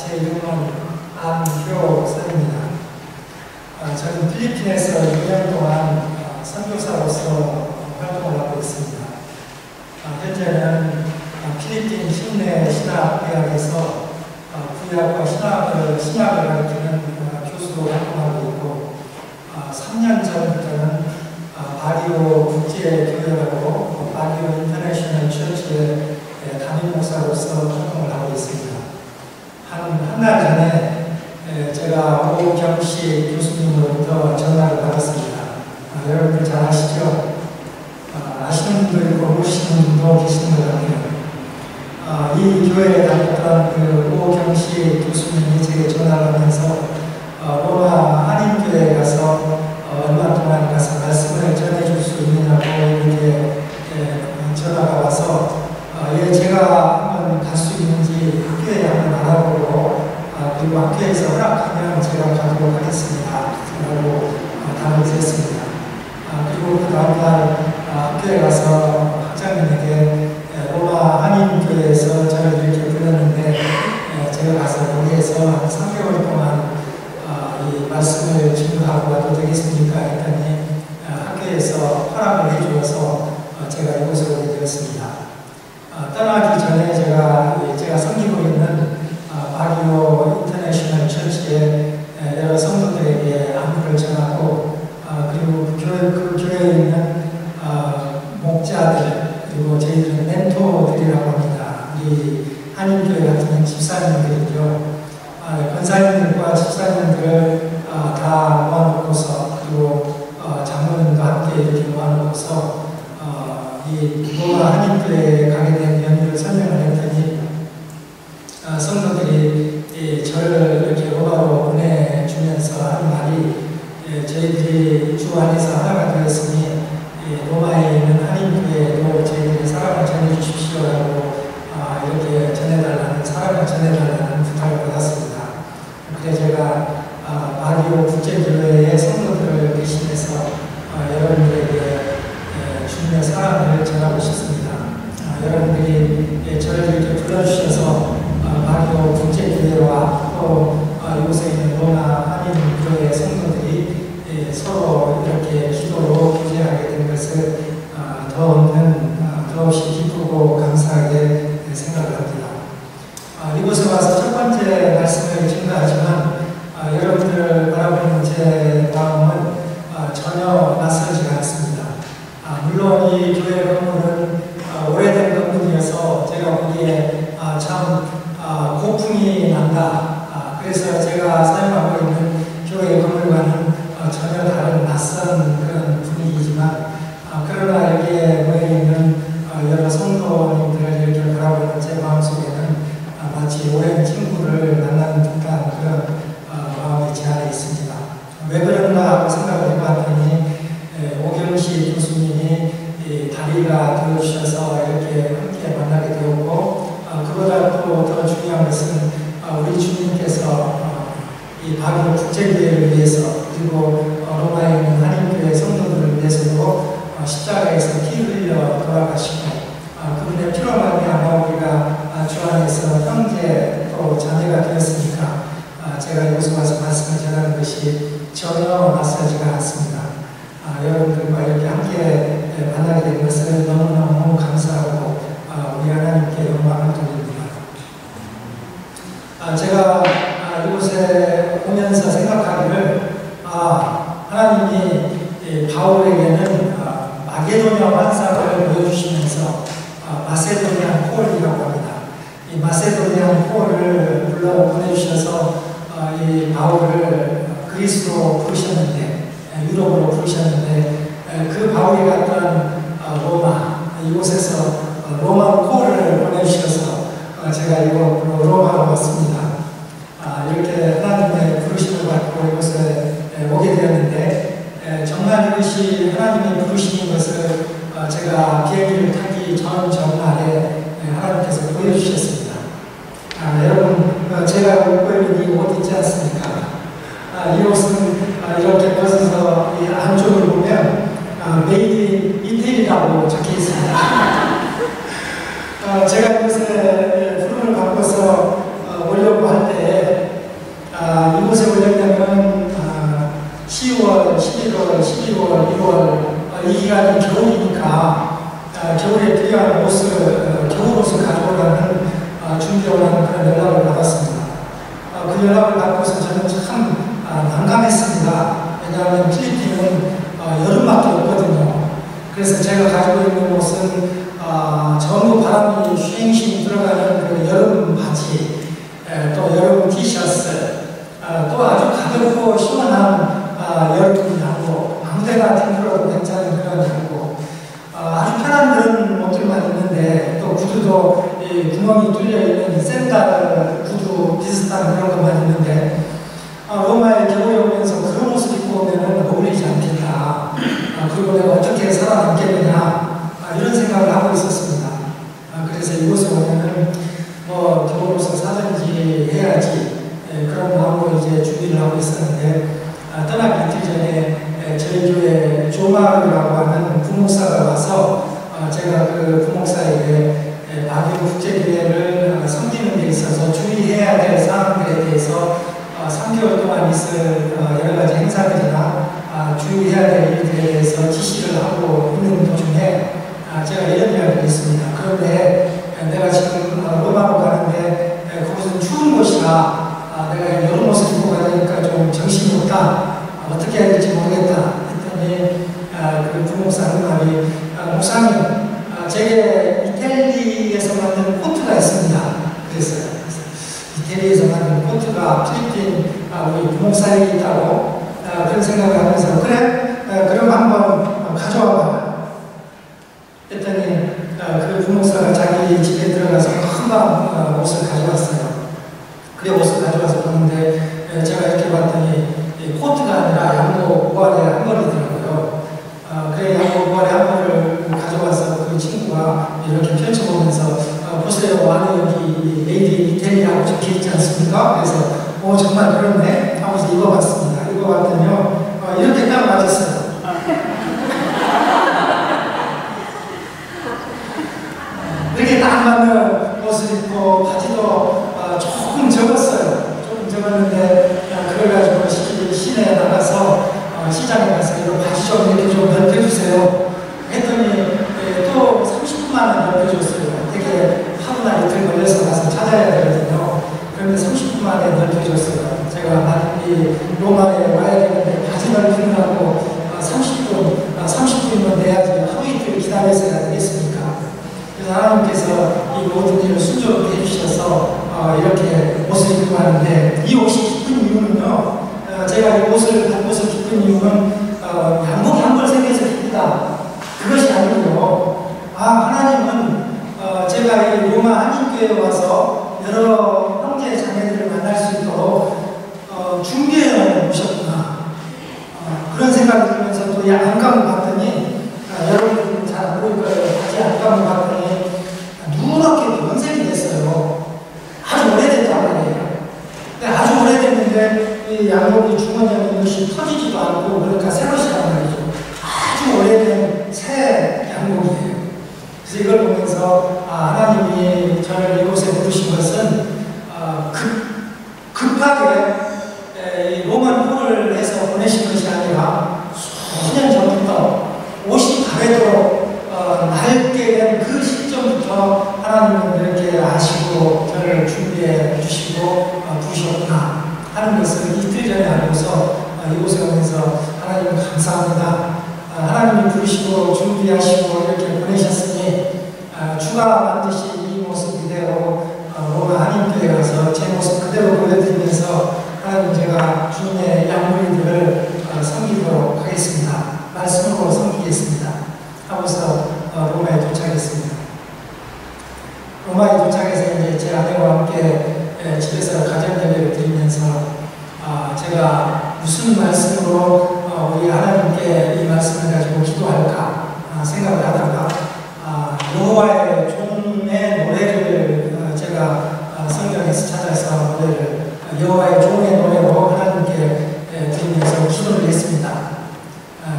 제 이름은 안효선입니다. 저는 필리핀에서 2년 동안 선교사로서 활동을 하고 있습니다. 현재는 필리핀 신내 신학대학에서 구약과 신학을 가르치는 교수로 활동하고 있고, 3년 전부터는 바리오 국제교회라고 바리오 인터내셔널 처치의 담임 목사로서 활동을 하고 있습니다. 한 달 전에 제가 오경식 교수님으로부터 전화를 받았습니다. 여러분들 잘 아시죠? 아시는 분도 있고 모르시는 분도 계시는 것 같아요. 이 교회에 다녔던 그 오경식 교수님이 제게 전화를 하면서 로마 한인교회에 가서 얼마 동안 가서 말씀을 전해줄 수 있느냐고 이렇게 전화가 와서 제가 한번 갈 수 있는지 학교에 한번 알아보고 그리고 학교에서 허락하면 제가 가도록 하겠습니다 라고 답을 드렸습니다. 그리고 그 다음날 학교에 가서 학장님에게 로마 한인교회에서 저를 이렇게 불렀는데 제가 가서 거기에서 한 3개월 동안 이 말씀을 증거하고 와도 되겠습니까? 했더니 학교에서 허락을 해주어서 제가 이곳에 오게 되었습니다. 떠나기 전에 제가 섬기고 있는 바리오 인터내셔널 처치의 여러 성도들에게 안부를 전하고 그리고 그 교회에 있는 목자들 그리고 저희들은 멘토들이라고 합니다. 우리 한인교회 같은 집사님들이죠. 권사님들과 집사님들을 다 모아놓고서 그리고 장로님과 함께 이렇게 모아놓고서 이 로마 한인교회에 가게 된 연유를 설명을 했더니 성도들이 저를 이렇게 로마로 보내주면서 하는 말이 저희들이 주 안에서 하나가 되었으니 로마에 있는 한인교회에도 저희들이 사랑을 전해주십시오라고 이렇게 사랑을 전해달라는 부탁을 받았습니다. 그래서 제가 바리오 국제교회의 성도들을 대신해서 여러분들에게 주님의 사랑을 전하고 싶습니다. 여러분들이 저를 이렇게 불러주셔서 바리오 국제교회와 또 이곳에 있는 로마 한인교회 성도들이 서로 이렇게 기도로 교제하게 된 것을 더없이 기쁘고 감사하게 생각을 합니다. 이곳에 와서 첫 번째 말씀을 증거하지만 여러분들을 바라보는 제 마음은 전혀 낯설지가 않습니다. 물론 이 교회 건물은 오래된 건물이어서 제가 보기에 참 고풍이 난다. 그래서 제가 사용하고 있는 교회 건물과는 전혀 다른 낯선 그런 분위기지만 그러나 여기에 모여있는 여러 성도님들을 이렇게 바라보는 제 마음속에는 마치 오랜 친구를 만나는 듯한 그런 마음이 제 안에 있습니다. 왜 그런가 하고 생각을 해봤더니 오경식 교수님이 다리가 되어주셔서 이렇게 함께 만나게 되었고 그보다 또 더 중요한 것은 우리 주님께서 이 바리오 국제교회를 위해서 그리고 로마에 있는 한인교회 성도들을 위해서도 십자가에서 피 흘려 돌아가시고 그분의 피로 말미암아 우리가 주 안에서 형제 또 자매가 되었으니까 제가 이곳에 와서 말씀을 전하는 것이 전혀 낯설지가 않습니다. 여러분들과 이렇게 함께 만나게 된 것을 너무너무 감사하고 우리 하나님께 영광을 돌립니다. 제가 이곳에 오면서 생각하기를 하나님이 바울에게는 마게도냐 환상을 보여주시면서 마세도니안 폴이라고 합니다. 이 마세도니안 폴을 불러 보내주셔서 이 바울을 그리스로 부르셨는데 유럽으로 부르셨는데 그 바울이 갔던 로마 이곳에서 로마 폴을 보내주셔서 제가 이곳으로 로마로 왔습니다. 이렇게 하나님의 부르심을 받고 이곳에 오게 되었는데 정말 이것이 하나님의 부르심인 것을 제가 비행기를 타기 전날에 하나님께서 보여주셨습니다. 여러분 제가 입고 있는 이 옷 있지 않습니까? 이 옷은 이렇게 벗어서 이 안쪽을 보면 메이드 인 이태리라고 적혀 있습니다. 제가 이곳에 부름을 받고서 오려고 할 때 이곳에 오려면 10월, 11월, 12월, 1월 이 기간이 겨울이니까 겨울에 필요한 옷을 겨울옷을 가져오라는 준비하는 그런 연락을 받았습니다. 그 연락을 받고서 저는 참 난감했습니다. 왜냐하면 필리핀은 여름밖에 없거든요. 그래서 제가 가지고 있는 옷은 전부 바람이 쉥쉥 들어가는 그 여름 바지, 또 여름 티셔츠, 또 아주 가볍고 시원한 여름 양복, 아무데나 탱크로도 괜찮은 그런 양복, 아주 편한 그런 옷들만 있는데 또 구두도 구멍이 뚫려있는 샌들 구두 비슷한 그런 것만 있는데 로마에 겨울에 오면서 그런 옷을 입고 오면 어울리지 않겠다. 그리고 내가 어떻게 살아남겠느냐 이런 생각을 하고 있었습니다. 그래서 이곳에 오면은 뭐 겨울옷을 사든지 해야지 그런 마음으로 이제 준비를 하고 있었는데 떠나기 이틀 전에 저희 교회 조마르라고 하는 부목사가 와서 제가 그 부목사에게 바비 국제교회를 섬기는 데 있어서 주의해야 될 사항들에 대해서 3개월 동안 있을 여러 가지 행사들이나 주의해야 될 일들에 대해서 지시를 하고 있는 도중에 제가 이런 이야기를 했습니다. 그런데 내가 지금 로마로 가는데 그곳은 추운 곳이라 내가 여름 옷을 입고 가니까 좀 정신이 없다. 어떻게 해야 될지 모르겠다. 했더니 그 부목사 하는 말이 목사님 제게 이태리에서 만든 코트가 있습니다. 그랬어요. 이태리에서 만든 코트가 필리핀 우리 부목사에게 있다고 그런 생각을 하면서 그래? 그럼 한번 가져와봐. 했더니 그 부목사가 자기 집에 들어가서 금방 옷을 가져왔어요. 그래 옷을 가져와서 보는데 제가 이렇게 봤더니 코트가 아니라 양복 우아래 한 벌이더라고요. 그래 양복 우아래 한 벌을 가져와서 그 친구가 이렇게 펼쳐보면서 보세요. 안에 여기 메이드 이태리라고 적혀있지 않습니까? 그래서 정말 그렇네 하면서 입어봤습니다. 입어봤더니요 이렇게 딱 맞았어요. 이렇게 딱 맞는 옷을 입고 바지도 조금 적었어요. 조금 적었는데 그걸 가지고 시내에 나가서 시장에 가서 이거 바지 좀 이렇게 좀 넓혀주세요. 했더니 또 30분 만에 넓혀줬어요. 되게 하루나 이틀 걸려서 가서 찾아야 되거든요. 그런데 30분 만에 넓혀줬어요. 제가 이 로마에 와야 되는데 바지 넓히느라고 30분이면 돼야지 하루 이틀 기다려서 해야 되겠습니까? 그래서 하나님께서 이 모든 일을 순조롭게 해주셔서 이렇게 옷을 입고 하는데 이 옷이 기쁜 이유는요. 제가 이 옷을 기쁜 이유는 양복이 한 벌 생겨서 기쁘다. 그것이 아니고요. 하나님은 제가 이 로마 한인교회에 와서 여러 형제 자매들을 만날 수 있도록 준비해 오셨구나. 그런 생각이 들면서 또 이 안감을 봤더니 여러분들은 잘 모를 거예요. 바지 안감을 봤더니 누렇게 변색이 됐어요. 아주 오래됐단 말이에요. 근데 아주 오래됐는데 이 양복이 주머니에 있는 것이 터지지도 않고 그러니까 새 것이란 말이죠. 아주 오래된 새 양복이에요. 그래서 이걸 보면서 하나님이 저를 이곳에 부르신 것은 급하게 이 로만 폴을 해서 보내신 것이 아니라 수년 전부터 옷이 가래도록 낡게 된 그 시점부터 하나님은 이렇게 아시고 저를 준비해 주시고 부르셨구나 하는 것을 이틀 전에 알고서 이곳에 오면서 하나님 감사합니다. 하나님이 부르시고 준비하시고 이렇게 보내셨으니 주가 반드시 이 모습 그대로 로마 한인교회 가서 제 모습 그대로 보여드리면서 하나님 제가 주님의 양무리들을 섬기도록 하겠습니다. 말씀으로 섬기겠습니다. 하고서 로마에 도착했습니다. 로마에 도착해서 이제 제 아내와 함께 집에서 가정예배를 드리면서 제가 무슨 말씀으로 우리 하나님께 이 말씀을 가지고 기도할까 생각을 하다가 여호와의 종의 노래를 제가 성경에서 찾아서 노래를 여호와의 종의 노래로 하나님께 드리면서 기도를 했습니다.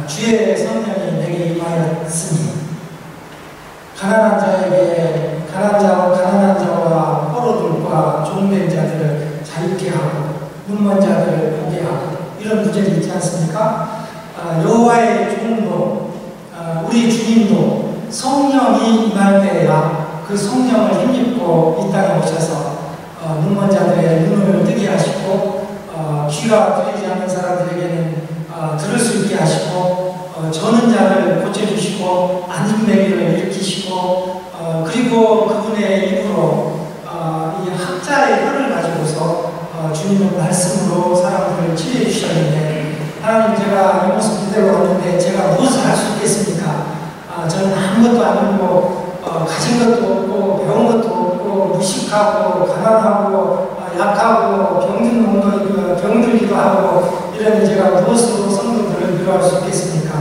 주의 성령이 내게 임하였으니 가난한 자와 포로들과 종된 자들을 이런 구절이 있지 않습니까? 여호와의 종도 우리 주님도 성령이 임할 때야 그 성령을 힘입고 이 땅에 오셔서 눈먼 자들의 눈을 뜨게 하시고 귀가 들리지 않는 사람들에게는 들을 수 있게 하시고 저는 자를 고쳐주시고 안진뱅이를 일으키시고 그리고 그분의 입으로 이 학자의 혀를 가지고서 주님의 말씀으로 사람들을 치료해 주셨는데 하나님 제가 이 모습 그대로 왔는데 제가 무엇을 할 수 있겠습니까? 저는 아무것도 아니고 가진 것도 없고 배운 것도 없고 무식하고 가난하고 약하고 병들기도 하고 이러니 제가 무엇으로 성도들을 위로할 수 있겠습니까?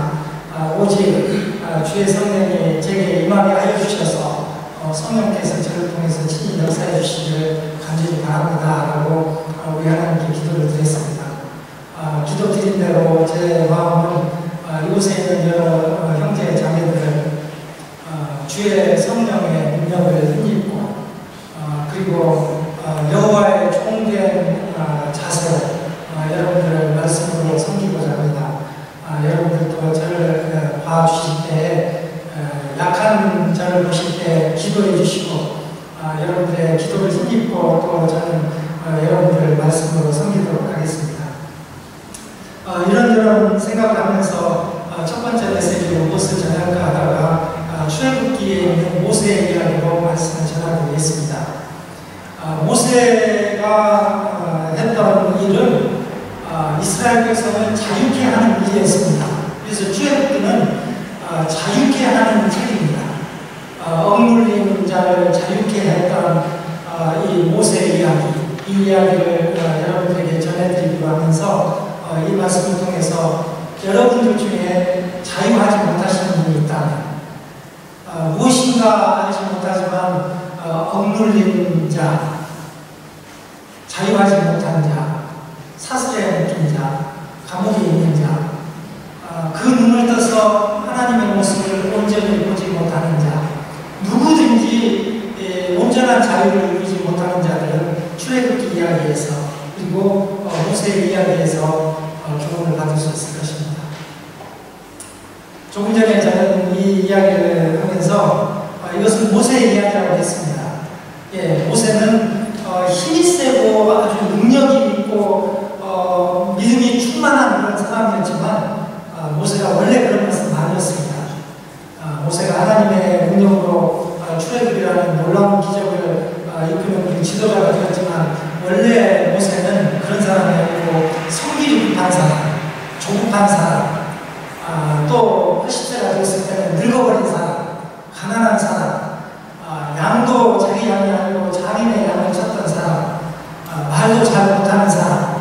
오직 주의 성령이 제게 임하게 하여 주셔서 성령께서 저를 통해서 친히 역사해 주시기를 간절히 바랍니다 라고 우리 하나님께 기도를 드렸습니다. 기도 드린 대로 제 마음은 이곳에 있는 여러 형제 자매들을 주의 성령의 능력을 힘입고 그리고 여호와의 종된 자세로 여러분들을 말씀으로 섬기고자 합니다. 여러분들도 저를 봐주실 때 약한 저를 보실 때 기도해 주시고 여러분들의 기도를 힘입고 또 저는 여러분들을 말씀으로 섬기도록 하겠습니다. 이런저런 생각을 하면서 첫 번째 메시지로 무엇을 전할까 하다가 출애굽기에 있는 모세의 이야기로 말씀을 전하겠습니다. 모세가 했던 일은 이스라엘 백성을 자유케 하는 일이었습니다. 그래서 출애굽기는 자유케 하는 책입니다. 억눌린 자를 자유케 했던 이 모세의 이야기, 이 이야기를 여러분들에게 전해드리기로 하면서 이 말씀을 통해서 여러분들 중에 자유하지 못하시는 분이 있다면 무엇인가 알지 못하지만 억눌린 자, 자유하지 못한 자, 사슬에 묶인 자, 감옥에 있는 자, 그 눈을 떠서 하나님의 모습을 온전히 보지 못하는 자, 누구든지 온전한 자유를 누리지 못하는 자들은 출애굽기 이야기에서 그리고 모세의 이야기에서 교훈을 받을 수 있을 것입니다. 조금 전에 저는 이 이야기를 하면서 이것은 모세의 이야기라고 했습니다. 모세는 힘이 세고 아주 능력이 있고 믿음이 충만한 그런 사람이었지만 모세가 원래 그런 것은 아니었습니다. 모세가 하나님의 능력으로 출애굽이라는 놀라운 기적을 이끄는 지도자가 되었지만 원래 모세는 그런 사람이 아니고 성질이 급한 사람, 조급한 사람, 또 80세가 되었을 때는 늙어버린 사람, 가난한 사람, 양도 자기 양이 아니고 자기네 양을 쳤던 사람, 말도 잘 못하는 사람.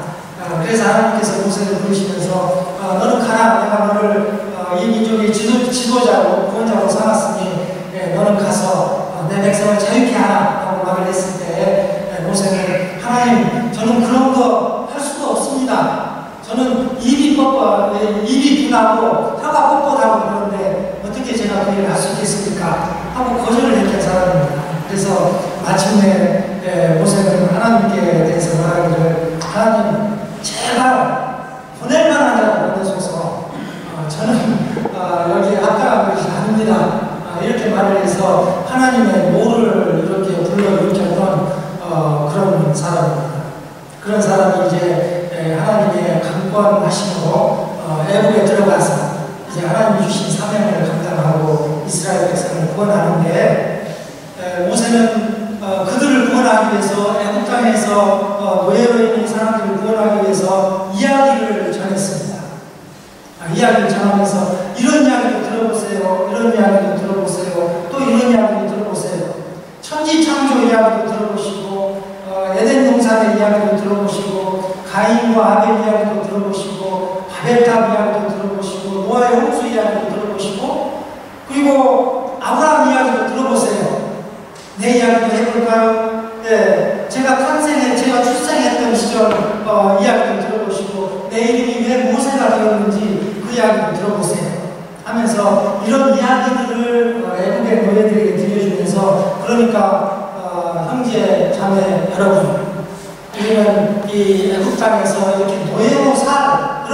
그래서 하나님께서 모세를 부르시면서 너는 가라, 내가 너를 이 민족의 지도자로 구원자로 삼았으니 너는 가서 내 백성을 자유케 하라 라고 말을 했을 때 모세는 하나님, 저는 그런 거 할 수가 없습니다. 저는 입이 분하고 혀가 뻣뻣하고 그런데 어떻게 제가 그 일을 할 수 있겠습니까? 하고 거절을 했던 사람입니다. 그래서 마침내 모세는 하나님께 대해서 말하기를 하나님, 제발 보낼 만한 자를 보내소서. 저는 여기 합당한 것이 아닙니다. 이렇게 말을 해서 하나님의 노를 이렇게 불러일으켰던 그런 사람입니다. 그런 사람이 이제 하나님의 강권하심으로 애국에 들어가서 이제 하나님이 주신 사명을 감당하고 이스라엘 백성을 구원하는데 모세는 그들을 구원하기 위해서 애국 땅에서 노예로 있는 사람들을 구원하기 위해서 이야기를 전했습니다. 이야기를 전하면서 이런 이야기도 들어보세요. 이런 이야기도 들어보세요. 또 이런 이야기도 들어보세요. 천지창조 이야기도 들어보시고 에덴 동산의 이야기도 들어보시고 가인과 아벨 이야기도 들어보시고 바벨탑 이야기도 들어보시고 노아의 홍수 이야기도 들어보시고 그리고 아브라함 이야기도 들어보세요. 내 이야기도 해볼까요? 제가 출생했던 시절 이야기도 들어보시고 내 이름이 왜 모세가 되었는지 그 이야기도 들어보세요 하면서 이런 이야기들을 애국의 노예들에게 들려주면서 그러니까 형제 자매 여러분, 우리는 이 애국 땅에서 이렇게 노예로 살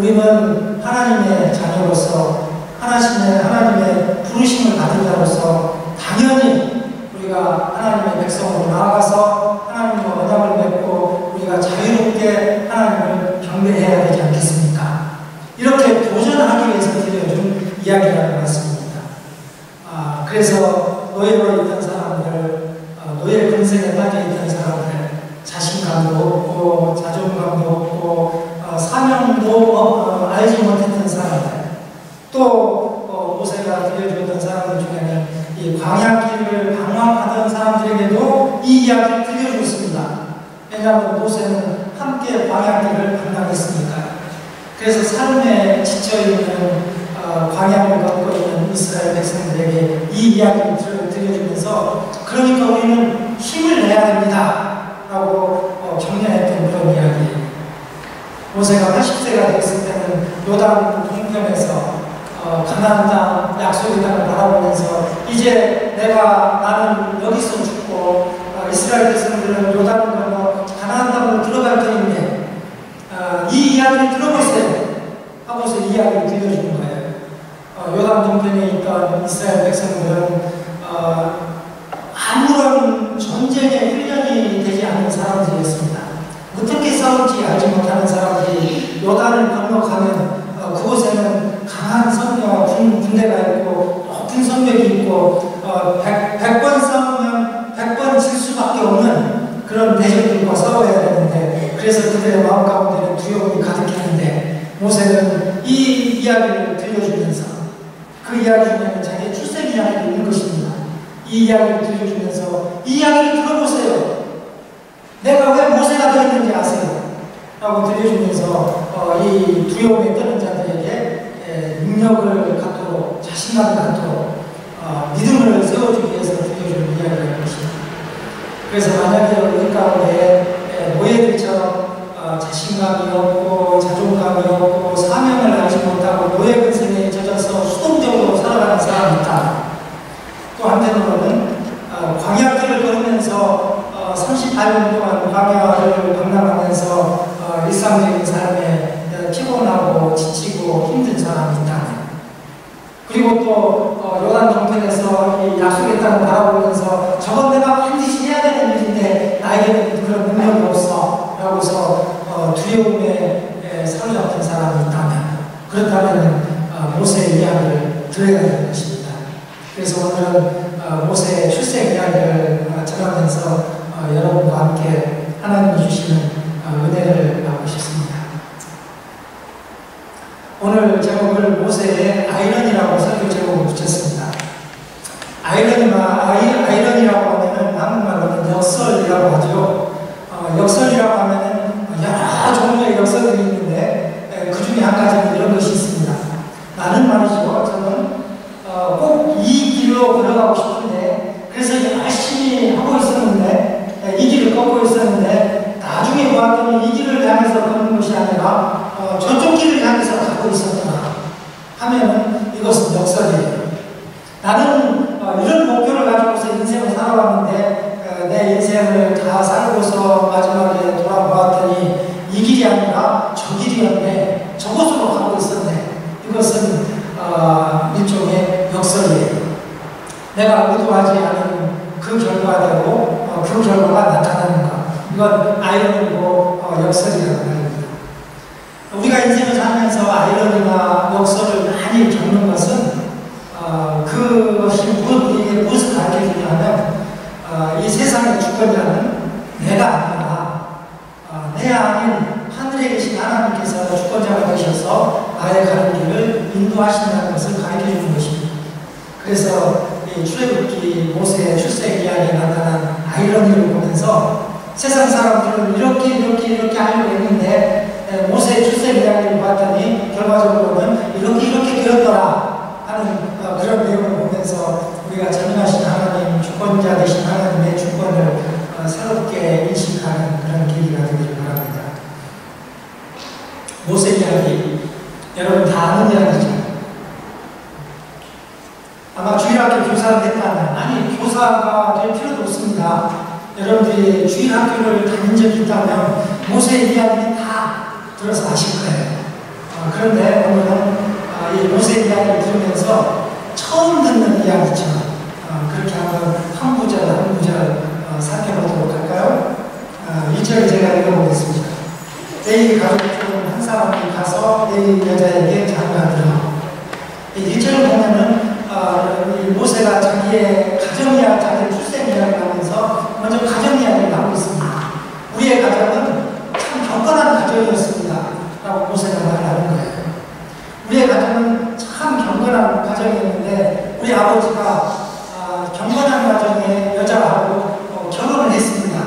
우리는 하나님의 자녀로서 하나님의 부르심을 받은 자로서 당연히 우리가 하나님의 백성으로 나아가서 하나님과 언약을 맺고 우리가 자유롭게 하나님을 경배해야 되지 않겠습니까? 이렇게 도전하기 위해서 들려준 이야기라는 말씀입니다. 그래서 노예로 있던 사람들, 노예 근성에 빠져 있던 사람들, 자신감도 없고 자존감도 없고 사명도 알지 못했던 사람들, 또 모세가 들려주었던 사람들 중에는 이 광야길을 방황하던 사람들에게도 이 이야기를 들려줬습니다. 왜냐하면 모세는 함께 광야길을 방황했으니까. 그래서 삶에 지쳐있는 광야를 걷고 있는 이스라엘 백성들에게 이 이야기를 들려주면서 그러니까 우리는 힘을 내야 됩니다 라고 격려했던 그런 이야기예요. 모세가 80세가 됐을 때는 요단 동편에서 가나안 땅, 약속의 땅을 바라보면서 이제 나는 여기서 죽고 이스라엘 백성들은 요단을 건너 가나안 땅으로 들어갈 터인데 이 이야기를 들어보세요 하고서 이야기를 들려주는 거예요. 요단 동편에 있던 이스라엘 백성들은 아무런 전쟁의 훈련이 되지 않는 사람들이었습니다. 어떻게 싸울지 알지 못하는 사람들이 요단을 건너가면 그곳에는 강한 성과 군대가 있고 높은 성벽이 있고 100번 싸우면 100번 질 수밖에 없는 그런 대적들과 싸워야 되는데 그래서 그들의 마음 가운데는 두려움이 가득했는데 모세는 이 이야기를 들려주면서 그 이야기 중에는 자기의 출생 이야기가 있는 것입니다. 이 이야기를 들려주면서 이 이야기를 들어보세요. 내가 왜 모세가 되었는지 아세요? 라고 들려주면서 이 두려움에 떠는 자들에게 능력을 갖도록 자신감을 갖도록 믿음을 세워주기 위해서 들려주는 이야기가 것입니다. 그래서 만약에 우리 가운데 노예들처럼 자신감이 없고 자존감이 없고 사명을 알지 못하고 노예 근성에 젖어서 수동적으로 살아가는 사람이 있다. 또 한편으로는 광야길을 걸으면서 38년 동안 광야를 방랑하면서 일상적인 삶에 피곤하고 지치고 힘든 사람이 있다. 그리고 또 요단 동편에서 이 약속의 땅을 바라보면서 저건 내가 반드시 해야 되는 일인데 나에게는 그런 능력이 없어 라고서 두려움에 사로잡힌 사람이 있다면 그렇다면 모세의 이야기를 들어야 되는 것입니다. 그래서 오늘은 모세의 출생 이야기를 전하면서 여러분과 함께 하나님이 주시는 은혜를 나누고 싶습니다. 오늘 제목을 모세의 아이러니라고 설교 제목을 붙였습니다. 아이러니라고 하면은 한국말로는 역설이라고 하죠. 역설이라고 하면은 여러 종류의 역설들이 있는데 그 중에 한 가지는 이런 것이 있습니다. 나는 말이죠. 저는 꼭 이 길로 걸어가고 싶은데 그래서 열심히 하고 있었는데 이 길을 걷고 있었는데 나중에 보았더니 이 길을 향해서 걷는 것이 아니라 저쪽 길을 향해서 가고 있었구나 하면은 이것은 역설이에요. 나는 이런 목표를 가지고서 인생을 살아왔는데 내 인생을 다 살고서 마지막에 돌아보았더니 이 길이 아니라 저 길이었네. 저곳으로 가고 있었네. 이것은 일종의 역설이에요. 내가 의도하지 않은 그 결과대로 그 결과가 나타나는 것. 이건 아이러니고 역설이라고 합니다. 우리가 인생을 살면서 아이러니나 역설을 많이 겪는 것은 그것이 우리에게 무엇을 가르쳐주냐면 이 세상의 주권자는 내가 아니라 내 아닌 하늘에 계신 하나님께서 주권자가 되셔서 나의 가는 길을 인도하신다는 것을 가르쳐주는 것입니다. 그래서 이 출애굽기 모세의 출생 이야기에 나타난 아이러니를 보면서 세상 사람들은 이렇게 하려고 했는데 모세의 출생 이야기를 봤더니 결과적으로는 이렇게 되었더라 하는 그런 내용을 보면서 우리가 전능하신 하나님, 주권자 되신 하나님의 주권을 새롭게 인식하는 그런 계기가 되기를 바랍니다. 모세 이야기, 여러분 다 아는 이야기죠. 아마 주일학교 교사가 됐다면, 아니 교사가 될 필요도 없습니다. 여러분들이 주일학교를 다닌 적이 있다면 모세의 이야기는 다 들어서 아실 거예요. 그런데 오늘은 이 모세 이야기를 들으면서 처음 듣는 이야기죠. 그렇게 한번 한 구절 한 구절 살펴보도록 할까요? 1절 제가 읽어보겠습니다. 레위 가족 중 한 사람이 가서 레위 여자에게 장가들어. 1절을 보면은 이 모세가 자기의 가정 이야기, 자기의 출생 이야기를 하면서 먼저 가정 이야기를 하고 있습니다. 우리의 가정은 참 경건한 가정이었습니다. 라고 모세가 말을 하는 거예요. 우리의 가정은 참 경건한 가정이었는데 우리 아버지가 경건한 가정의 여자하고 결혼을 했습니다.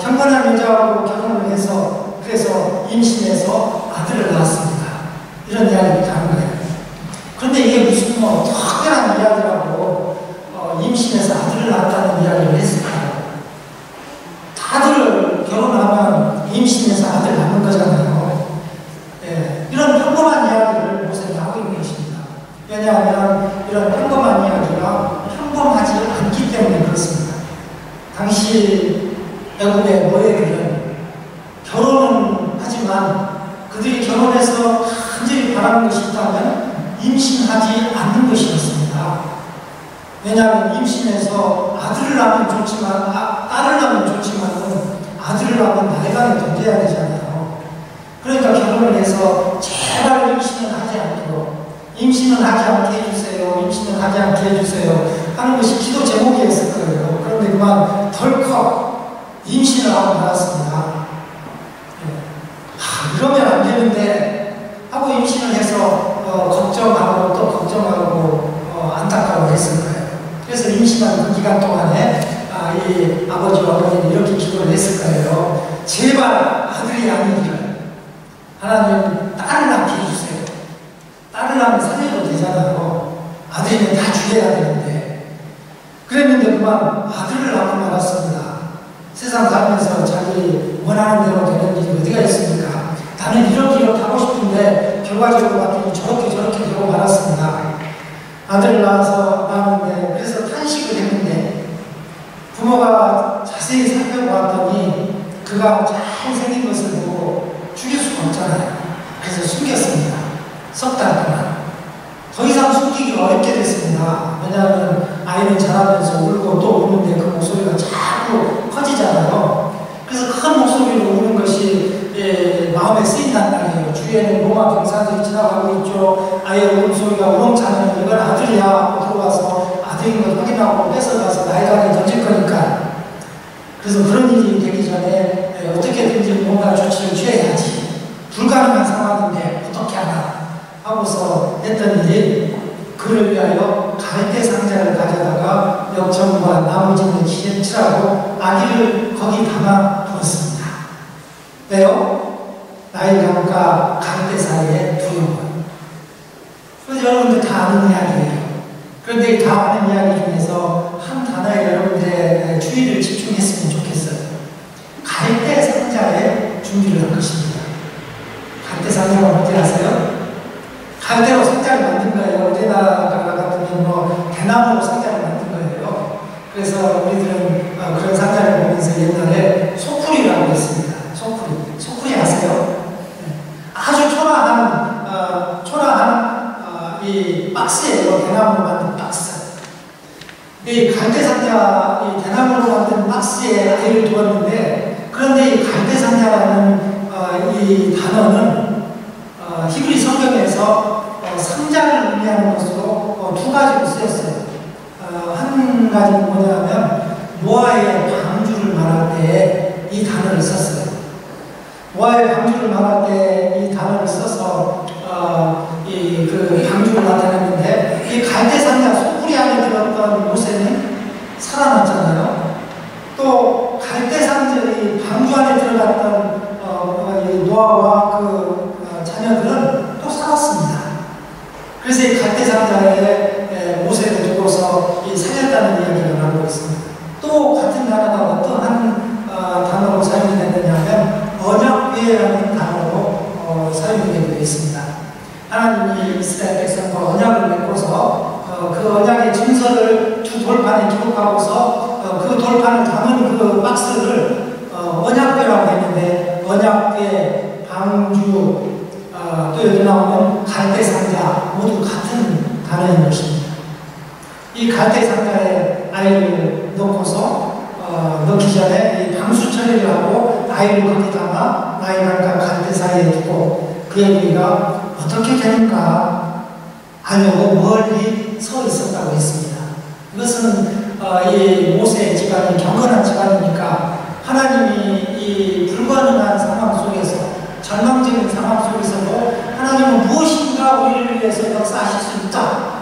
경건한 여자하고 결혼을 해서 그래서 임신해서 아들을 낳았습니다. 이런 이야기를 하는 거예요. 그런데 이게 무슨 특별한 이야기라고 임신해서 아들을 낳았다는 이야기를 했을까요? 다들 결혼하면 임신해서 아들 낳는 거잖아요. 예, 이런 평범한 이야기를 모세가 하고 있는 것입니다. 왜냐하면 이런 평범한 이야기가 평범하지 않기 때문에 그렇습니다. 당시 애국의 노예들은 결혼은 하지만 그들이 결혼해서 간절히 바라는 것이 있다면 임신하지 않는 것이었습니다. 왜냐하면 임신해서 아들을 낳으면 좋지만 딸을 낳으면 좋지만 아들을 낳으면 나이가 던져야 되잖아요. 그러니까 결혼을 해서 제발 임신은 하지 않도록 임신은 하지 않게 해주세요. 임신은 하지 않게 해주세요. 하는 것이 기도 제목이었을 거예요. 그런데 그만 덜컥 임신을 하고 말았습니다. 이러면 안 되는데 하고 임신을 해서 걱정하고 또 걱정하고 안타까워했을 거예요. 그래서 임신한 그 기간 동안에 이 아버지와 어머니는 이렇게 기도를 했을 거예요. 제발 아들이 아니기를 하나님 딸을 낳게 해주세요. 딸을 낳으면 살려도 되잖아요. 아들이면 다 죽여야 되는데 그랬는데 그만 아들을 낳고 말았습니다. 세상 살면서 자기 원하는 대로 되는 일이 어디가 있습니까? 나는 이렇게 하고 싶은데 결과적으로 봤더니 저렇게 되고 말았습니다. 아들을 낳았는데 그래서 탄식을 했는데 부모가 자세히 살펴보았더니 그가 잘생긴 것을 보고 죽일 수가 없잖아요. 그래서 숨겼습니다. 석 달 동안. 더 이상 숨기기 어렵게 됐습니다. 왜냐하면 아이는 자라면서 울고 또 우는데 그 목소리가 자꾸 커지잖아요. 그래서 큰 목소리로 우는 것이 마음에 쓰인단 말이에요. 주위에는 로마 병사들이 지나가고 있죠. 아이의 울음소리가 우렁차면 이건 아들이야 하고 들어와서 아들인 걸 확인하고 뺏어가서 나이가에 던질 거니까. 그래서 그런 일이 되기 전에 어떻게든지 뭔가 조치를 취해야지. 불가능한 상황인데 어떻게 하나 하고서 했던 일이 그를 위하여 갈대 상자를 가져다가 역청과 나무진을 칠하고 아기를 거기 담아 두었습니다. 왜요? 나일강과 갈대 사이에 두려워. 그래서 여러분들 다 아는 이야기예요. 그런데 이 다 아는 이야기 중에서 한 단어에 여러분들의 주의를 집중했으면 좋겠어요. 갈대 상자에 준비를 한 것입니다. 갈대 상자가 뭔지 아세요? 갈대로 상자를 만든 거예요. 우리나라 같으면 대나무로 상자를 만든 거예요. 그래서 우리들은 그런 상자를 보면서 옛날에 소쿠리라고 했습니다. 소쿠리 아세요? 네. 아주 초라한 이 박스예요. 대나무로 만든 박스. 이 갈대 상자, 이 대나무로 만든 박스에 아이를 두었는데 그런데 이 갈대 상자라는 이 단어는 히브리 성경에서 상자를 의미하는 것으로 두 가지로 쓰였어요. 한 가지는 뭐냐면 노아의 방주를 말할 때 이 단어를 썼어요. 노아의 방주를 말할 때 이 단어를 써서 그 방주를 나타냈는데 이 갈대 상자 소쿠리 안에 들었던 모세는 살아났잖아요. 또 갈대 상자의 방주 안에 들어갔던 노아와 그 자녀들은 또 살았습니다. 그래서 이 갈대 상자에 모세를 두고서 살렸다는 이야기를 하고 있습니다. 또 같은 단어가 어떠한 단어로 사용이 됐느냐면 언약궤라는 단어로 사용이 되어 있습니다. 하나님이 이스라엘 백성과 언약을 맺고서 그 언약의 증서를 두 돌판에 기록하고서 그 돌판을 담은 그 박스를 언약궤라고 했는데 언약궤, 방주, 또 여기 나오는 갈대상자 모두 같은 단어인 것입니다. 이 갈대상자에 아이를 넣고서 넣기 전에 이 방수 처리를 하고 아이를 거기다가 나이랑과 갈대 사이에 두고 그의 부위가 어떻게 되는가 하려고 멀리 서 있었다고 했습니다. 이것은 이 모세의 집안이 경건한 집안이니까 하나님이 이 불가능한 상황 속에서 절망적인 상황 속에서도 하나님은 무엇인가 우리를 위해서 역사하실 수 있다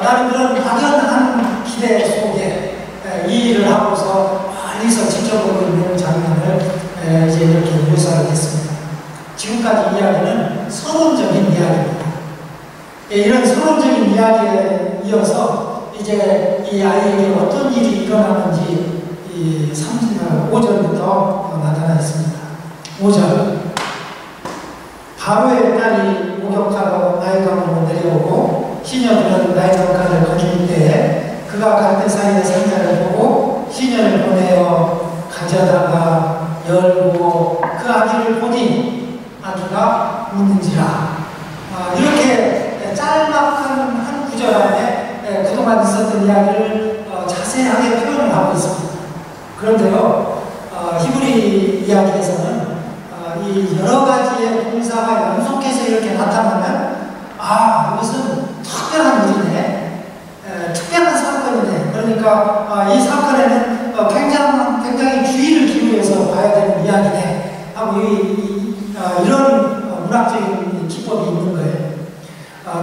라는 그런 막연한 기대 속에 이 일을 하고서 멀리서 지켜보고 있는 장면을 이제 이렇게 묘사를 했습니다. 지금까지 이야기는 서론적인 이야기입니다. 이런 서론적인 이야기에 이어서 이제 이 아이에게 어떤 일이 일어나는지 이 5절부터 나타나 있습니다. 5절 바로의 딸이 목욕하러 나일강으로 내려오고 시녀들은 나일강가를 거닐 때에 그가 갈대 사이의 상자를 보고 시녀를 보내어 가져다가 열고 그 아기를 보니 아기가 우는지라. 이렇게 짤막한 한 구절 안에 그동안 있었던 이야기를 자세하게 표현을 하고 있습니다. 그런데요, 히브리 이야기에서는 이 여러 가지의 동사가 연속해서 이렇게 나타나면 이것은 특별한 일이네, 특별한 사건이네. 그러니까 이 사건에는 굉장히 주의를 기울여서 봐야 되는 이야기네 하고 이런 문학적인 기법이 있는 거예요.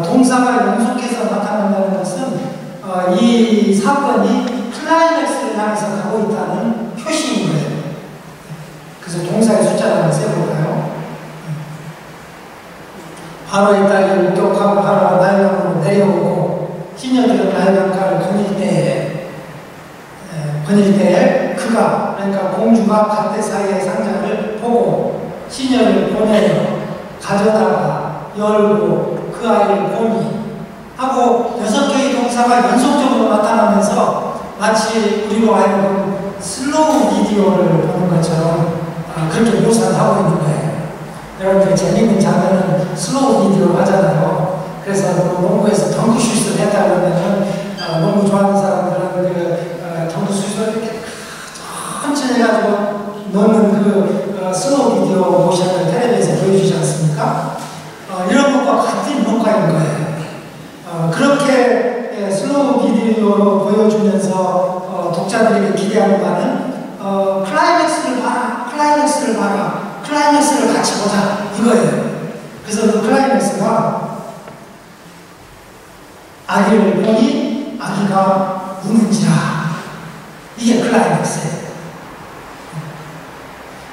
동사가 연속해서 나타난다는 것은 이 사건이 클라이맥스를 향해서 가고 있다는 표시인 거예요. 그래서 동사의 숫자를 한번 세볼까요? 바로의 딸이 목욕하고 하러 나일강으로 내려오고 시녀들은 나일강가를 거닐 때에 그가, 그러니까 공주가 갈대 사이의 상자를 보고 시녀를 보내어 가져다가 열고 그 아이를 보니 하고 6개의 동사가 연속적으로 나타나면서 마치 우리로 하여금 슬로우 비디오를 보는 것처럼 그렇게 묘사를 하고 있는 거예요. 여러분들 재밌는 장면은 슬로우 비디오 하잖아요. 그래서 농구에서 덩크슛을 했다 그러면은 농구 좋아하는 사람들은 덩크슛을 이렇게 천천히 해가지고 넣는 그 슬로우 비디오 모션을 텔레비에서 보여주지 않습니까? 이런 것과 같은 효과인 거예요. 그렇게 슬로우 비디오로 보여주면서 독자들에게 기대하는 바는 클라이맥스를 봐라, 클라이맥스를 같이 보자 이거예요. 그래서 그 클라이맥스가 아기를 보니 아기가 우는지라, 이게 클라이맥스예요.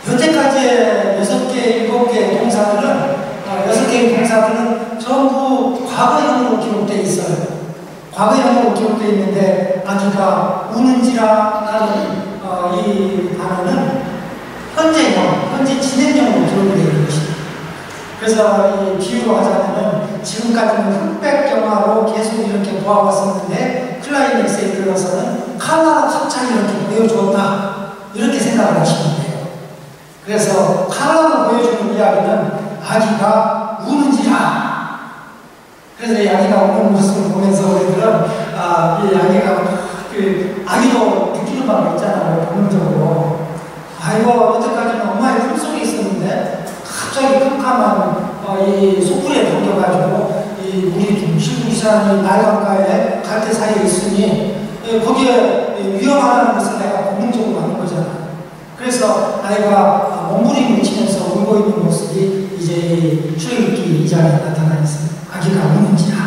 여태까지의 6개, 7개의 동사들은 6개의 동사들은 전부 과거형으로 기록되어 있어요. 과거형으로 기록되어 있는데 아기가 우는지라라는 이 단어는 현재형, 현재 진행형으로 기록되어 있는 것입니다. 그래서 이 비유로 하자면 지금까지는 흑백 영화로 계속 이렇게 보아왔었는데 클라이맥스에 들어서는 칼라로 갑자기 이렇게 보여주었다, 이렇게 생각을 하시면 돼요. 그래서 칼라로 보여주는 이야기는 아기가 우는지라. 그래서 이 아기가 우는 모습을 보면서 우리들은 이 아기가 아기도 느끼는 바가 있잖아요. 본능적으로. 아이고 여태까지는 엄마의 품속에 있었는데 갑자기 캄캄한 이 소굴에 담겨가지고 이 우리 실부시라는 나일강가에 갈대 사이에 있으니 거기에 위험하다는 것을 내가 본능적으로 아는 거잖아요. 그래서 아이가 몸부림을 치면서 울고 있는 모습이 이제 출애굽기 2장에 나타나 있습니다. 아기가 우는지라.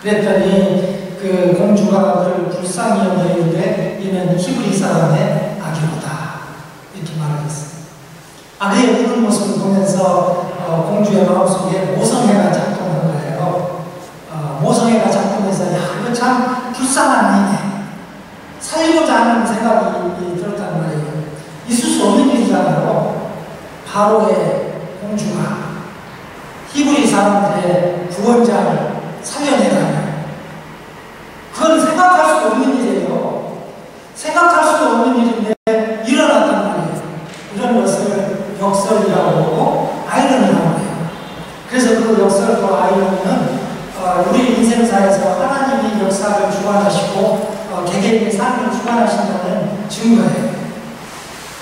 그랬더니 그 공주가 그를 불쌍히 여기는데 이는 히브리 사람의 아기로다, 이렇게 말하겠습니다. 아기의 우는 모습을 보면서 공주의 마음속에 모성애가 작동한 거예요. 모성애가 작동해서 이거 참 불쌍한 아이네, 살리고자 하는 생각이 들었단 말이에요. 있을 수 없는 일이잖아요. 바로의 공주가 히브리 사람들의 구원자를 살려내다니, 그건 생각할 수도 없는 일이에요. 생각할 수도 없는 일인데 일어났단 말이에요. 이런 것을 역설이라고 하고 아이러니라고 해요. 그래서 그 모세도 역설도 아이러니는 우리 인생사에서 하나님이 역사를 주관하시고 개개인의 삶을 주관하신다는 증거예요.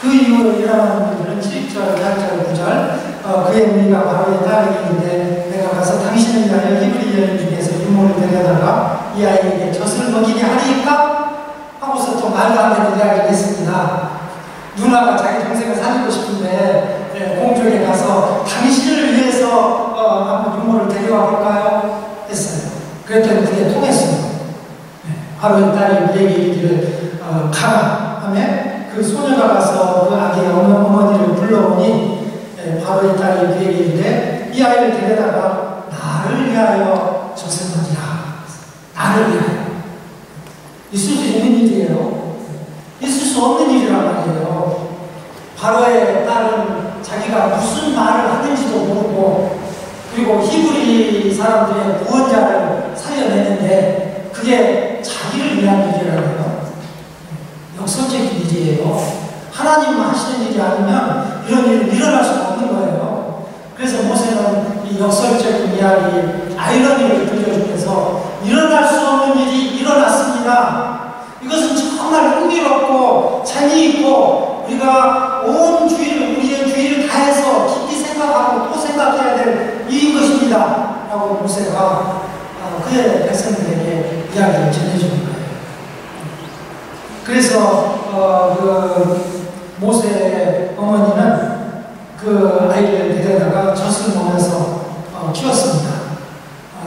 그 이후로 일어나는 분들은 7절, 8절, 9절 그의 무리가 바로의 딸에게인데 내가 가서 당신을 위하여 히브리 여인 중에서 유모를 데려다가 이 아이에게 젖을 먹이게 하리까? 하고서 또 말도 안 되는 이야기를 했습니다. 누나가 자기 동생을 살리고 싶은데 공주에게 가서 당신을 위해서 한번 유모를 데려와 볼까요? 했어요. 그랬더니 그게 통했습니다. 바로 이 딸이 그에게 이르기를 가라 하며 그 소녀가 가서 그 아기의 어머니를 불러오니 바로 이 딸이 그에게 이르되 이 아이를 데려다가 나를 위하여 젖을 먹이라. 나를 위하여. 있을 수 있는 일이에요. 있을 수 없는 일이란 말이에요. 바로의 딸은 자기가 무슨 말을 하는지도 모르고 그리고 히브리 사람들의 구원자를 살려내는데 그게 자기를 위한 일이라고요. 역설적인 일이에요. 하나님만 하시는 일이 아니면 이런 일은 일어날 수가 없는 거예요. 그래서 모세는 이 역설적인 이야기, 아이러니를 들려주면서 일어날 수 없는 일이 일어났습니다. 이것은 정말 흥미롭고 재미있고 우리가 온 주의를, 우리의 주의를 다해서 깊이 생각하고 또 생각해야 될 일인 것입니다. 라고 모세가 그의 백성들에게 이야기를 전해주는 거예요. 그래서 그 모세의 어머니는 그 아이를 데려다가 젖을 먹여서 키웠습니다.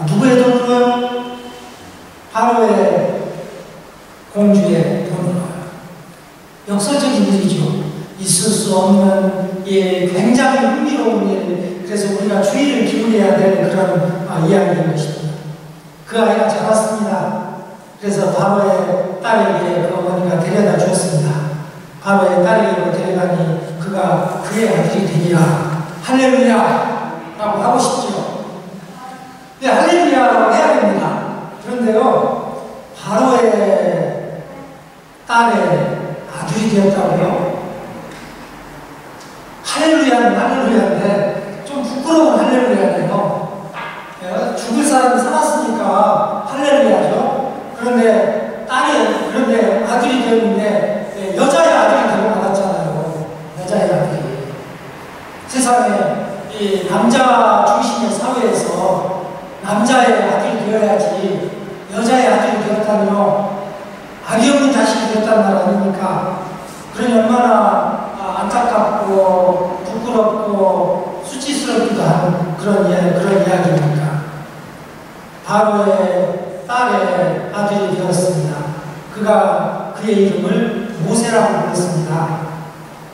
누구의 돈으로요? 바로의 공주의 돈으로요. 역설적인 일이죠. 있을 수 없는 굉장히 흥미로운 일. 그래서 우리가 주의를 기울여야 될 그런 이야기인 것입니다. 그 아이가 자랐습니다. 그래서 바로의 딸에게 그 어머니가 데려다 주었습니다. 바로의 딸에게 데려가니 그가 그의 아들이 되리라. 할렐루야! 라고 하고 싶죠. 네, 할렐루야라고 해야 됩니다. 그런데요, 바로의 딸의 아들이 되었다고요? 할렐루야는 할렐루야인데 좀 부끄러운 할렐루야네요. 죽을 사람이 살았으니까 할렐루야죠. 그런데 아들이 되었는데 여자의 아들이 되고 말았잖아요. 여자의 아들이. 세상에 이 남자 중심의 사회에서 남자의 아들이 되어야지 여자의 아들이 되었다며 아기 없는 자식이 되었다는 말 아닙니까? 그러니 얼마나 안타깝고 부끄럽고 수치스럽기도 한 그런 이야기입니까? 바로의 딸의 아들이 되었습니다. 그가 그의 이름을 모세라고 불렀습니다.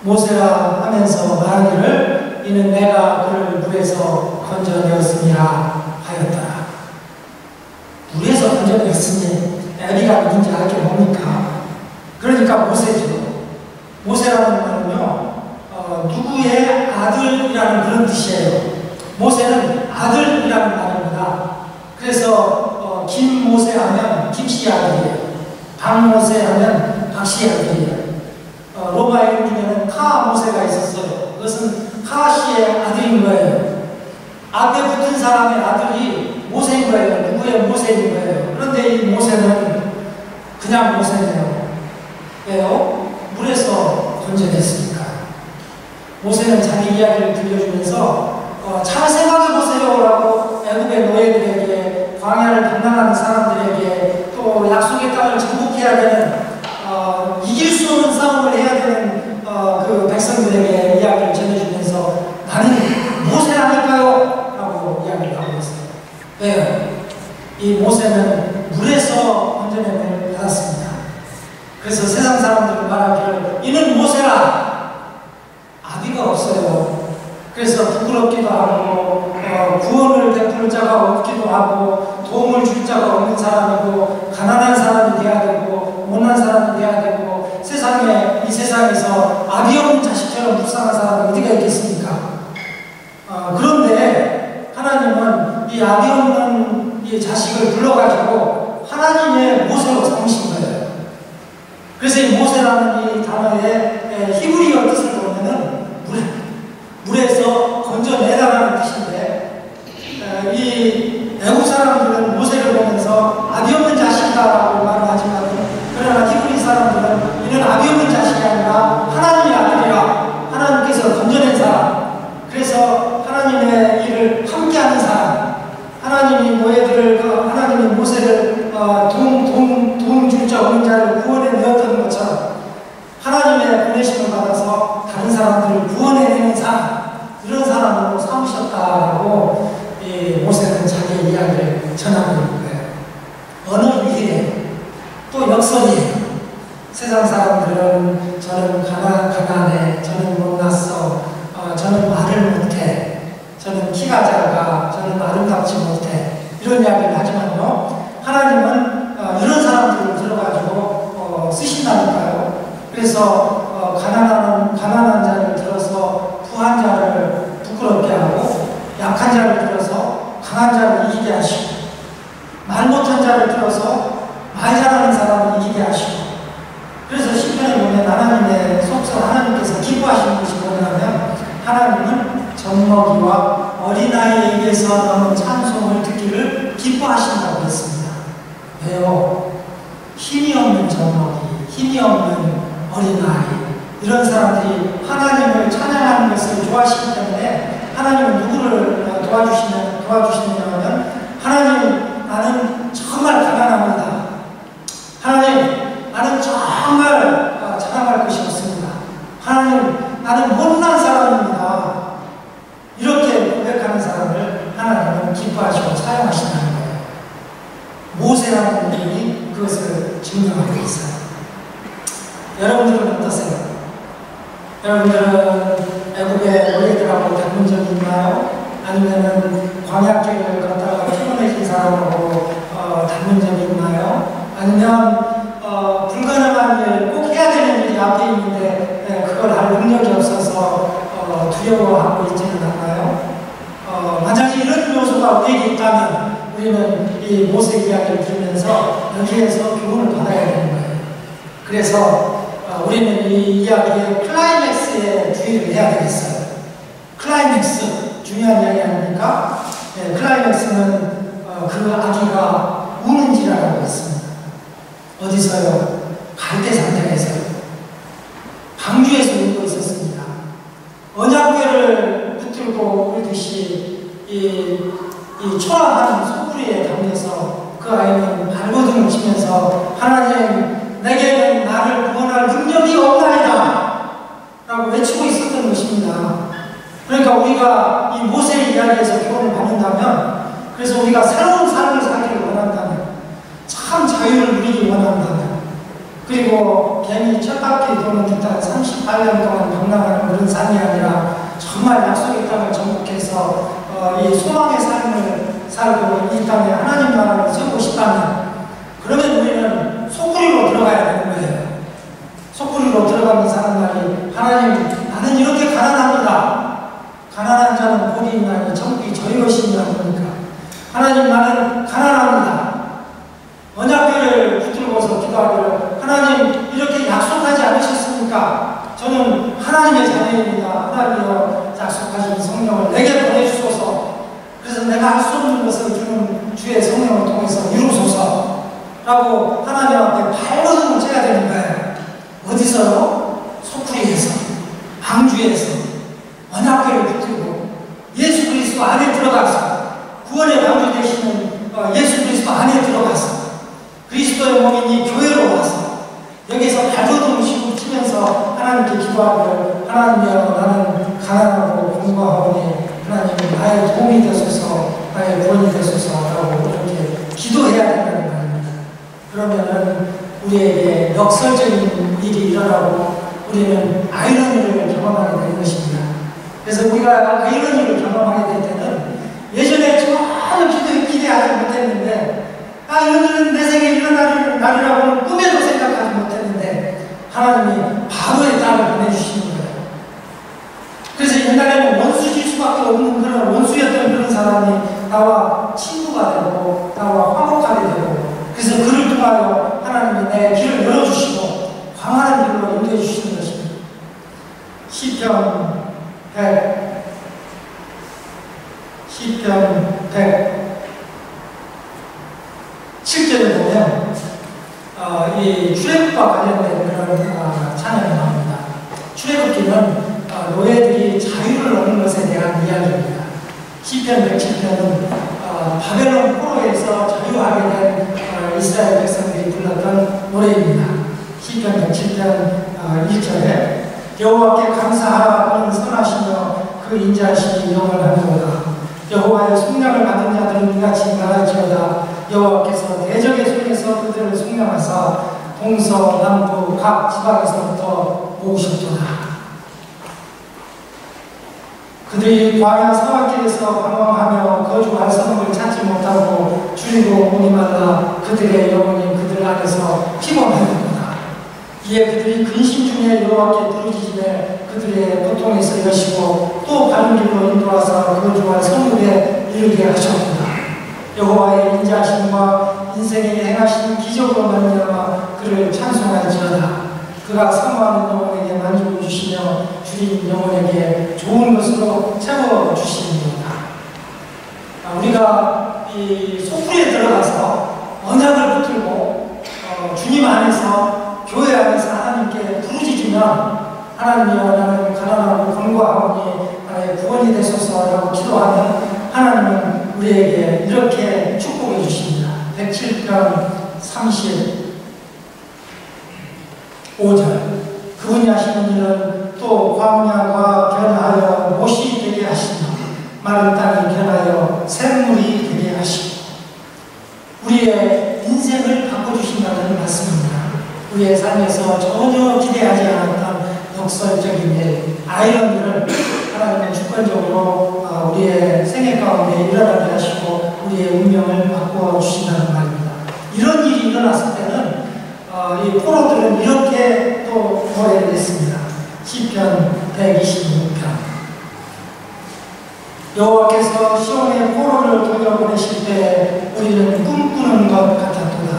모세라 하면서 말하기를 이는 내가 그를 물에서 건져내었음이라 하였더라. 물에서 건져내었으니 애기가 누군지 알게 뭡니까? 그러니까 모세죠. 모세라는 말은요, 누구의 아들이라는 그런 뜻이에요. 모세는 아들이라는 말입니다. 그래서 김모세 하면 김씨 아들이에요. 박모세 하면 박씨 아들이에요. 로마 이름 중에는 카모세가 있었어요. 그것은 카씨의 아들인 거예요. 앞에 붙은 사람의 아들이 모세인 거예요. 누구의 모세인 거예요. 그런데 이 모세는 그냥 모세네요. 왜요? 물에서 건져냈으니까. 모세는 자기 이야기를 들려주면서 잘 생각해보세요 라고 애국의 노예들에게, 광야를 방랑하는 사람들에게, 또 약속의 땅을 정복해야 되는 이길 수 없는 싸움을 해야 되는 그 백성들에게 이야기를 전해주면서 나는 모세 아닐까요? 라고 이야기를 하고 있어요. 왜요? 이 모세는 물에서 건져냄을 받았습니다. 그래서 세상 사람들은 말하기를 이는 모세라. 아비가 없어요. 그래서 부끄럽기도 하고 구원을 베풀 자가 없기도 하고 도움을 줄 자가 없는 사람이고 가난한 사람이 돼야 되고 못난 사람이 돼야 되고 이 세상에서 아비 없는 자식처럼 불쌍한 사람이 어디가 있겠습니까? 그런데 하나님은 이 아비 없는 이 자식을 불러가지고 하나님의 모세로 삼으신 거예요. 그래서 이 모세라는 이 단어의 히브리어 뜻을 보면은 물에서 건져내다라는 뜻인데 하나님의 일을 함께하는 사람, 하나님이 노예들을, 하나님이 모세를 돈 줄 자 없는 자를 구원해 내었던 것처럼 하나님의 보내심을 받아서 다른 사람들을 구원해내는 사람, 이런 사람으로 삼으셨다고 모세는 자기의 이야기를 전하고 있는 거예요. 어느 위기에 또 역설이에요. 세상 사람들은 저는 가난해, 저는 못났어, 저는 말을 못해, 저는 키가 작아, 저는 아름답지 못해, 이런 이야기를 하지만요, 하나님은 이런 사람들을 들어가지고 쓰신다니까요. 그래서 가난한 자를 들어서 부한 자를 부끄럽게 하고, 약한 자를 들어서 강한 자를 이기게 하시고, 말 못한 자를 들어서 말 잘하는 사람을 이기게 하시고. 그래서 시편에 보면 하나님의 속성, 하나님께서 기뻐하시는 것이 뭐냐면, 하나님은 젖먹이와 어린아이에게서 나온 찬송을 듣기를 기뻐하신다고 했습니다. 왜요? 힘이 없는 젖먹이, 힘이 없는 어린아이, 이런 사람들이 하나님을 찬양하는 것을 좋아하시기 때문에 하나님은 누구를 도와주시느냐면, 하나님, 나는 정말 가난합니다. 하나님, 나는 정말 자랑할 것이 없습니다. 하나님, 나는 못난 사람입니다. 이렇게 고백하는 사람을 하나님은 기뻐하시고 사용하신다는 거예요. 모세라는 분이 그것을 증명하고 있어요. 여러분들은 어떠세요? 여러분들은 애국의 노예들하고 닮은 적이 있나요? 아니면은 광야길을 걷다가 피곤해진 사람하고 닮은 적이 있나요? 아니면 불가능한 일, 꼭 해야 되는 일이 앞에 있는데 그걸 할 능력이 없어서 두려워하고 있지는 않나요? 만약에 이런 요소가 우리에게 있다면 우리는 이 모세 이야기를 들으면서 여기에서 교훈을 받아야 되는 거예요. 그래서 우리는 이 이야기의 클라이맥스에 주의를 해야 되겠어요. 클라이맥스, 중요한 이야기 아닙니까? 클라이맥스는 그 아기가 우는지라고 했습니다. 어디서요? 갈대산장에서요. 방주에서 울고 있었습니다. 언약궤를 붙들고 울듯이 이 초라한 소쿠리에 담겨서 그 아이는 발버둥을 치면서, 하나님, 내게는 나를 구원할 능력이 없나이다 라고 외치고 있었던 것입니다. 그러니까 우리가 이 모세의 이야기에서 교훈을 받는다면, 그래서 우리가 새로운 삶을 살기를 원한다면, 참 자유를 누리기 원한다면, 그리고 괜히 첫 바퀴 도는 듯한 38년 동안 방랑하는 그런 삶이 아니라 정말 약속의 땅을 정복해서 이 소망의 삶을 살고 이 땅에 하나님 나라를 세우고 싶다면, 그러면 우리는 소쿠리로 들어가야 되는 거예요. 소쿠리로 들어가면서 하는 말이, 하나님, 나는 이렇게 가난합니다. 가난한 자는 복이 있나니 천국이 저희 것이니라. 그러니까 하나님, 나는 가난합니다. 언약궤를 붙들고서 기도하기를, 하나님, 이렇게 약속하지 않으셨습니까? 저는 하나님의 자녀입니다. 하나님이여, 약속하신 성령을 내게 보내주소서. 그래서 내가 할 수 없는 것을 주는 주의 성령을 통해서 이루소서 라고 하나님 앞에 발버둥을 쳐야 되는 거예요. 어디서요? 소쿠리에서, 방주에서 언약궤를 붙들고 예수 그리스도 안에 들어가서, 구원의 방주 되시는 예수 그리스도 안에 들어가서 그리스도의 몸인 이 교회로 와서 여기서 발버둥을 치면서 하나님께 기도하기를, 하나님이여, 나는 가난하고 공부하오니 하나님 나의 도움이 되소서, 나의 구원이 되소서라고 이렇게 기도해야 된다는 말입니다. 그러면은 우리에게 역설적인 일이 일어나고 우리는 아이러니를 경험하게 되는 것입니다. 그래서 우리가 아이러니를 경험하게 될 때는, 예전에 전혀 기대하지 못했는데, 이런 일은 내 생에 일어날 날이라고는 꿈에도 생각하지 못했는데 하나님이 바로의 딸을 보내주시는 거예요. 그래서 옛날에는 원수질 수밖에 없는 그런 원수였던 그런 사람이 나와 친구가 되고 나와 화목하게 되고, 그래서 그를 통하여 하나님이 내 길을 열어주시고 광활한 길로 인도해 주시는 것입니다. 시편 100 7절에 보면 이 출애굽과 관련된 그런 찬양이 나옵니다. 출애굽기는 노예들이 자유를 얻는 것에 대한 이야기입니다. 시편 107편은 바벨론 포로에서 자유하게 된 이스라엘 백성들이 불렀던 노래입니다. 시편 107편 1절에 여호와께 감사하라. 그는 선하시며 그 인자하심이 영원하도다. 여호와의 속량을 받은 자들은 이같이 말할지어다. 여호와께서 대적의 손에서 그들을 속량하사 동서남북 각 지방에서부터 모으셨도다. 그들이 광야 사막길에서 방황하며 거주할 성을 찾지 못하고 줄이고 오니 말라 그들의 영혼이 그들 안에서 피곤하였도다. 이에 그들이 근심 중에 여호와께 부르짖으며 그들의 고통에서 여시고 또 바른 길로 인도하사 거주할 성읍에 이르게 하셨도다. 여호와의 인자하심과 인생에 행하신 기적으로 말미암아 그를 찬송할지어다. 그가 사모하는 영혼에게 만족을 주시며 주린 영혼에게 좋은 것으로 채워주시니이다. 우리가 이 소풀에 들어가서 언약을 붙들고 주님 안에서 교회 안에서 하나님께 부르짖으면 하나님이여 나는 가난하고 권고하오니 나의 구원이 되소서라고 기도하면 하나님은 우리에게 이렇게 축복해 주십니다. 107편 35절 그분이 하시는 일은 또 광야가 변하여 못이 되게 하시며 마른 땅이 변하여 샘물이 되게 하시고 우리의 인생을 바꿔주신다는 말씀입니다. 우리의 삶에서 전혀 기대하지 않았던 역설적인 일, 아이런 일을 하나님은 주권적으로 우리의 생애 가운데 일어나게 하시고 우리의 운명을 바꿔주신다는 말입니다. 이런 일이 일어났을 때는 이 포로들은 이렇게 또 노래를 했습니다. 시편 126편 여호와께서 시온의 포로를 돌려보내실 때 우리는 꿈꾸는 것 같았도다.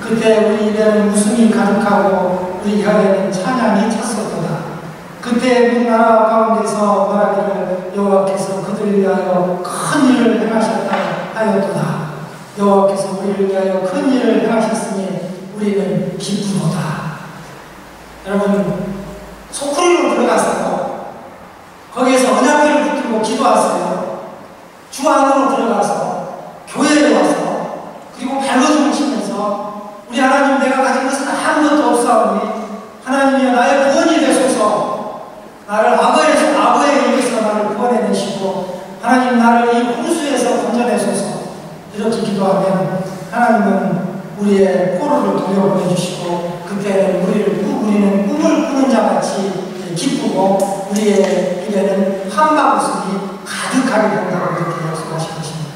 그때 우리 입에는 웃음이 가득하고 우리 혀에는 찬양이 찼었도다. 그때 문 나라 가운데서 말하기를 여호와께서 그들을 위하여 큰 일을 행하셨다 하였도다. 여호와께서 우리를 위하여 큰 일을 행하셨으니 우리는 기쁘도다. 여러분 소쿠리로 들어가서 거기에서 언약궤를 붙들고 기도하세요. 주 안으로 들어가서 교회에 와서 그리고 발버둥을 치면서 우리 하나님 내가 가진 것은 아무것도 없사오니 하나님이여 나의 구원이 되소서. 나를 악어의 입에서 나를 구원해내시고 하나님 나를 이 홍수에서 건져내소서. 이렇게 기도하면 하나님은 우리의 포로를 돌려보내주시고 그때는 우리는 꿈을 꾸는 자같이 기쁘고 우리의 입에는 한마웃음이 가득하게 된다고 그렇게 약속하신 것입니다.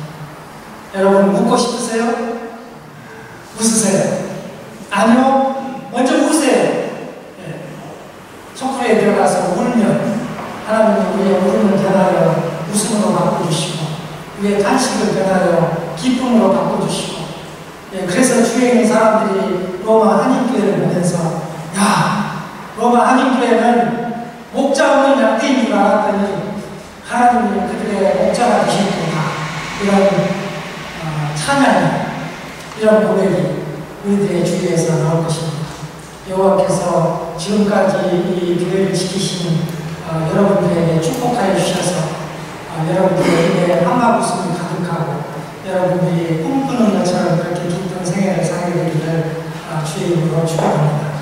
여러분 웃고 싶으세요? 웃으세요? 아니요? 먼저 우세요. 소쿠리에 들어가서 울면 하나님은 우리의 울음을 변하여 웃음으로 바꿔주시고 우리의 탄식을 변하여 기쁨으로 바꿔주시고 그래서 주위에 있는 사람들이 로마 한인교회를 보면서 야 로마 한인교회는 목자 없는 양떼인 줄 알았더니 하나님이 그들의 목자가 되셨구나. 이런 찬양이 이런 고백이 우리들의 주위에서 나올 것입니다. 여호와께서 지금까지 이 교회를 지키신 여러분들에게 축복하여 주셔서 여러분들의 입에 한마웃음이 가득하고 여러분들이 꿈꾸는 것처럼 그렇게 기쁜 생애를 살게 되기를 주의 이름으로 축복합니다.